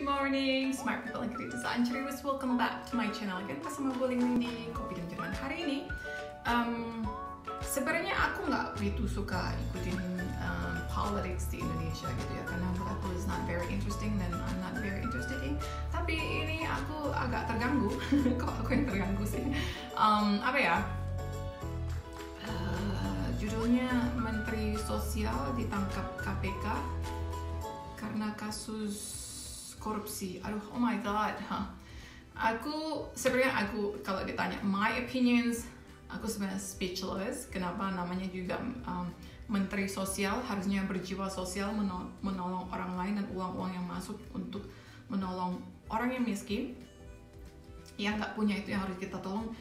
morning, smart people and creative design curious. Welcome back to my channel again bersama Wuling di Kopi dan Jerman. Hari ini, sebenarnya aku nggak begitu suka ikutin politics di Indonesia gitu ya, karena menurut aku is not very interesting dan I'm not very interested in. Tapi ini aku agak terganggu. Kok aku yang terganggu sih? Judulnya Menteri Sosial ditangkap KPK karena kasus korupsi. Aduh, oh my god. Aku kalau ditanya my opinions, aku sebenarnya speechless. Kenapa namanya juga Menteri Sosial, harusnya berjiwa sosial, menolong orang lain, dan uang-uang yang masuk untuk menolong orang yang miskin, yang nggak punya itu yang harus kita tolong.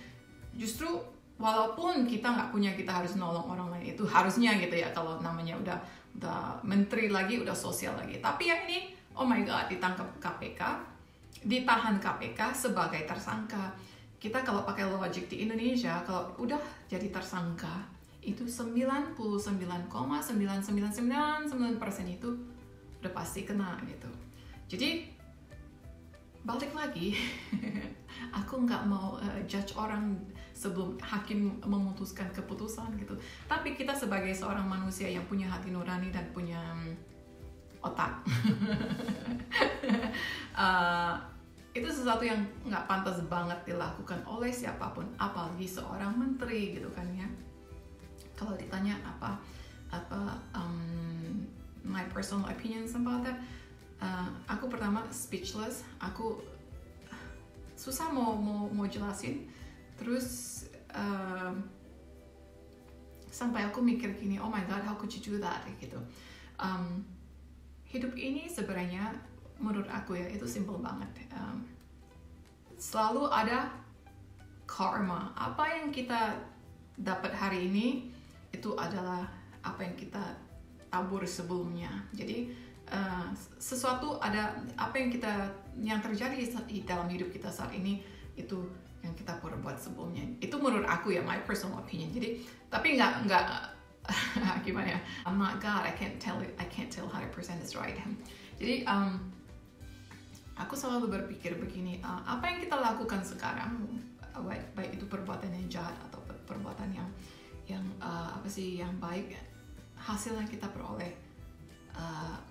Justru walaupun kita nggak punya, kita harus nolong orang lain. Itu harusnya gitu ya, kalau namanya udah menteri lagi, udah sosial lagi. Tapi yang ini, oh my god, ditangkap KPK, ditahan KPK sebagai tersangka. Kita kalau pakai logik di Indonesia, kalau udah jadi tersangka, itu 99,9999% itu udah pasti kena gitu. Jadi balik lagi, aku nggak mau judge orang sebelum hakim memutuskan keputusan gitu. Tapi kita sebagai seorang manusia yang punya hati nurani dan punya otak, itu sesuatu yang nggak pantas banget dilakukan oleh siapapun, apalagi seorang menteri gitu kan ya. Kalau ditanya my personal opinions about that, aku pertama speechless. Aku susah mau jelasin. Terus sampai aku mikir gini, oh my god, how could you do that gitu. Hidup ini sebenarnya menurut aku ya, itu simple banget. Selalu ada karma. Apa yang kita dapat hari ini, itu adalah apa yang kita tabur sebelumnya. Jadi sesuatu ada, apa yang terjadi dalam hidup kita saat ini, itu yang kita perbuat sebelumnya. Itu menurut aku ya, my personal opinion. Jadi tapi nggak gimana ya, I'm not God, I can't tell 100% is right. Jadi aku selalu berpikir begini, apa yang kita lakukan sekarang, baik itu perbuatan yang jahat atau perbuatan yang yang baik, hasil yang kita peroleh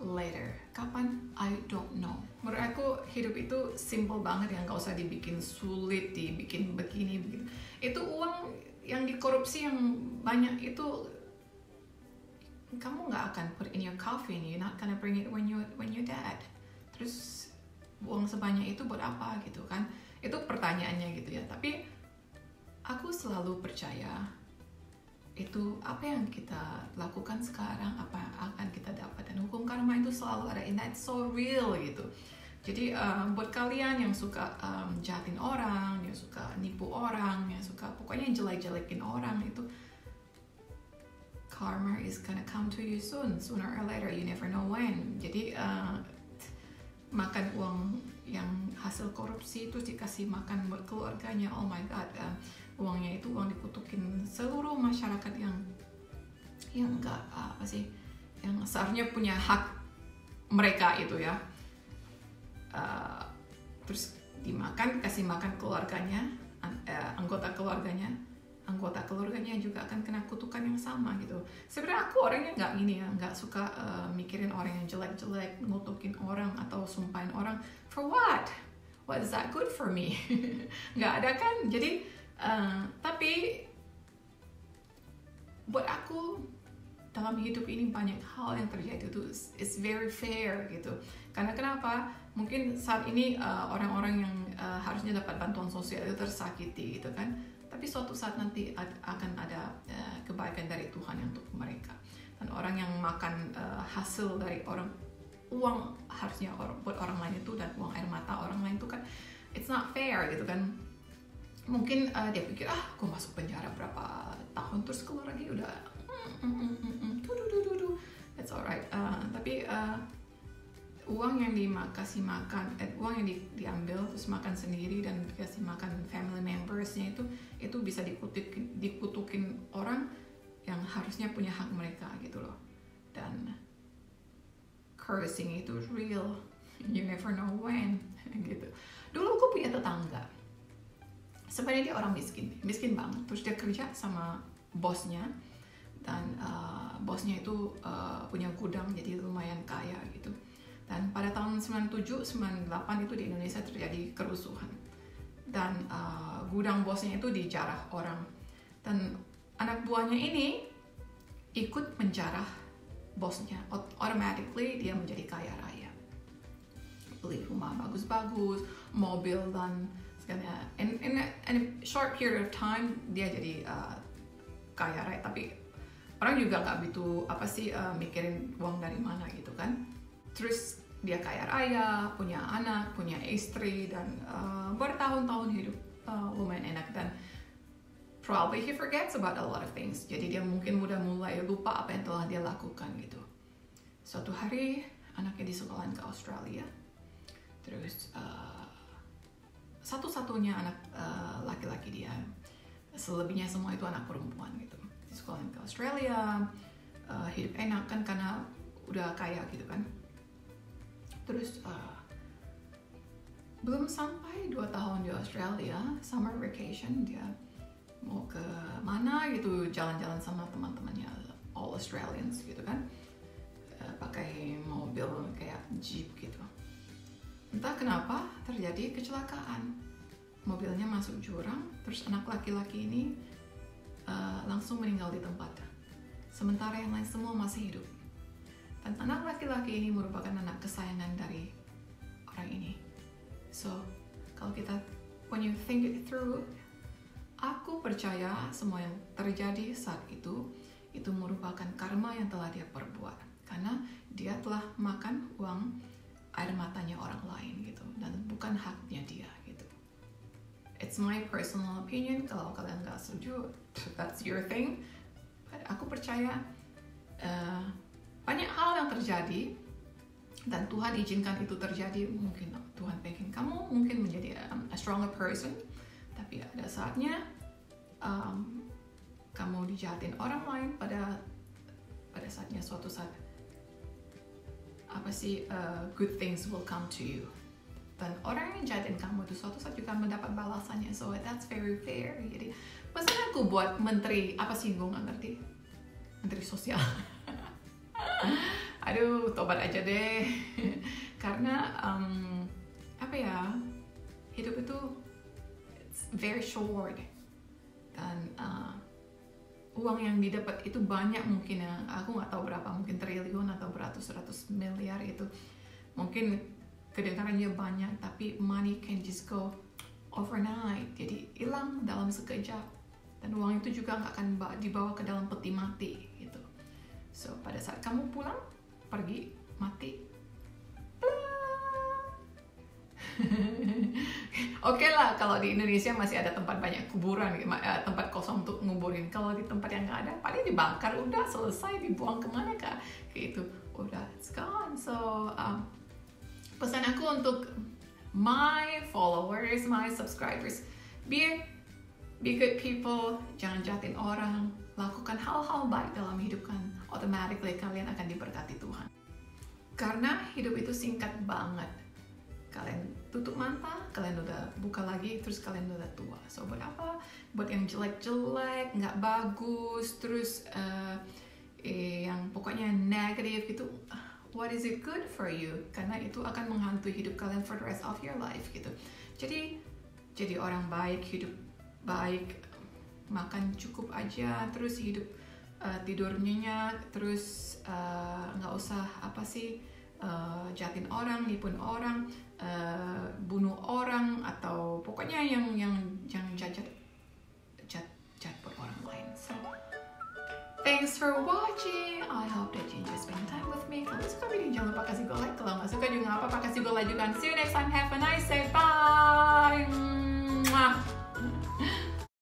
later, kapan, I don't know. Menurut aku hidup itu simple banget, yang nggak usah dibikin sulit, dibikin begini. Itu uang yang dikorupsi yang banyak itu, kamu nggak akan put in your coffin, you're not gonna bring it when you're dead. Terus uang sebanyak itu buat apa gitu kan? Itu pertanyaannya gitu ya. Tapi aku selalu percaya itu apa yang kita lakukan sekarang, apa akan kita dapat, dan hukum karma itu selalu ada, and that's so real gitu. Jadi buat kalian yang suka jahatin orang, yang suka nipu orang, yang suka pokoknya jelek-jelekin orang, itu karma is gonna come to you sooner or later, you never know when. Jadi makan uang yang hasil korupsi itu dikasih makan buat keluarganya, oh my god, uangnya itu uang dikutukin seluruh masyarakat yang enggak yang seharusnya punya hak mereka itu ya. Terus kasih makan keluarganya, anggota keluarganya juga akan kena kutukan yang sama gitu. Sebenarnya aku orangnya nggak gini ya, nggak suka mikirin orang yang jelek-jelek, ngutukin orang atau sumpahin orang. For what is that good for me? Nggak ada kan. Jadi tapi buat aku dalam hidup ini banyak hal yang terjadi itu it's very fair gitu. Karena kenapa? Mungkin saat ini orang-orang yang harusnya dapat bantuan sosial itu tersakiti gitu kan. Tapi suatu saat nanti akan ada kebaikan dari Tuhan untuk mereka. Dan orang yang makan hasil dari uang harusnya buat orang lain itu, dan uang air mata orang lain itu kan, it's not fair gitu kan. Mungkin dia pikir, aku masuk penjara berapa tahun terus keluar lagi udah that's alright. Tapi uang yang dikasih makan, uang yang diambil terus makan sendiri dan dikasih makan family membersnya itu bisa dikutukin orang yang harusnya punya hak mereka gitu loh. Dan cursing itu real. You never know when. Gitu. Dulu aku punya tetangga. Sebenarnya dia orang miskin banget. Terus dia kerja sama bosnya, dan bosnya itu punya gudang, jadi lumayan kaya gitu. Dan pada tahun 97-98 itu di Indonesia terjadi kerusuhan, dan gudang bosnya itu dijarah orang, dan anak buahnya ini ikut menjarah bosnya. Automatically dia menjadi kaya raya, beli rumah bagus-bagus, mobil, dan segala. In a short period of time dia jadi kaya raya. Tapi orang juga nggak begitu mikirin uang dari mana gitu kan. Terus dia kaya raya, punya anak, punya istri, dan bertahun-tahun hidup lumayan enak, dan probably he forgets about a lot of things. Jadi dia mungkin udah mulai lupa apa yang telah dia lakukan gitu. Suatu hari anaknya disekolahin ke Australia. Terus satu-satunya anak laki-laki dia. Selebihnya semua itu anak perempuan gitu. Disekolahin ke Australia, hidup enak kan karena udah kaya gitu kan. Terus belum sampai 2 tahun di Australia, summer vacation, dia mau ke mana gitu, jalan-jalan sama teman-temannya, all Australians gitu kan, pakai mobil kayak jeep gitu. Entah kenapa terjadi kecelakaan, mobilnya masuk jurang, terus anak laki-laki ini langsung meninggal di tempat, sementara yang lain semua masih hidup. Dan anak laki-laki ini merupakan anak kesayangan dari orang ini. So, kalau kita, when you think it through, aku percaya semua yang terjadi saat itu merupakan karma yang telah dia perbuat. Karena dia telah makan uang air matanya orang lain gitu, dan bukan haknya dia gitu. It's my personal opinion. Kalau kalian nggak setuju, that's your thing. But aku percaya banyak hal yang terjadi, dan Tuhan izinkan itu terjadi. Mungkin Tuhan pengen kamu mungkin menjadi a stronger person, tapi ada saatnya kamu dijahatin orang lain pada saatnya, suatu saat good things will come to you. Dan orang yang jahatin kamu itu suatu saat juga mendapat balasannya. So that's very fair. Jadi pesan aku buat menteri, gue nggak ngerti, menteri sosial. Aduh, tobat aja deh. Karena hidup itu it's very short, dan uang yang didapat itu banyak, mungkin ya, aku nggak tahu berapa, mungkin triliun atau beratus-ratus miliar itu, mungkin kedengarannya banyak, tapi money can just go overnight, jadi hilang dalam sekejap, dan uang itu juga nggak akan dibawa ke dalam peti mati gitu. So pada saat kamu pulang, pergi, mati, Oke lah, kalau di Indonesia masih ada tempat banyak kuburan, tempat kosong untuk nguburin. Kalau di tempat yang nggak ada, paling dibakar, udah selesai, dibuang kemana kah? Gitu, udah it's gone. So pesan aku untuk my followers, my subscribers, be good people, jangan jahatin orang, lakukan hal-hal baik dalam hidup kan, automatically kalian akan diberkati Tuhan. Karena hidup itu singkat banget. Kalian tutup mata, kalian udah buka lagi, terus kalian udah tua. So buat apa? Buat yang jelek-jelek, nggak bagus, terus yang pokoknya negatif gitu, what is it good for you? Karena itu akan menghantui hidup kalian for the rest of your life gitu. Jadi orang baik, hidup baik, makan cukup aja, terus hidup tidur nyenyak, terus nggak usah jahatin orang, nipun orang, bunuh orang, atau pokoknya yang jahat buat orang lain. So thanks for watching. I hope that you enjoy spending time with me. Kalau suka video jangan lupa kasih like. Kalau nggak suka juga nggak apa-apa, kasih like juga. See you next time. Have a nice day. Bye.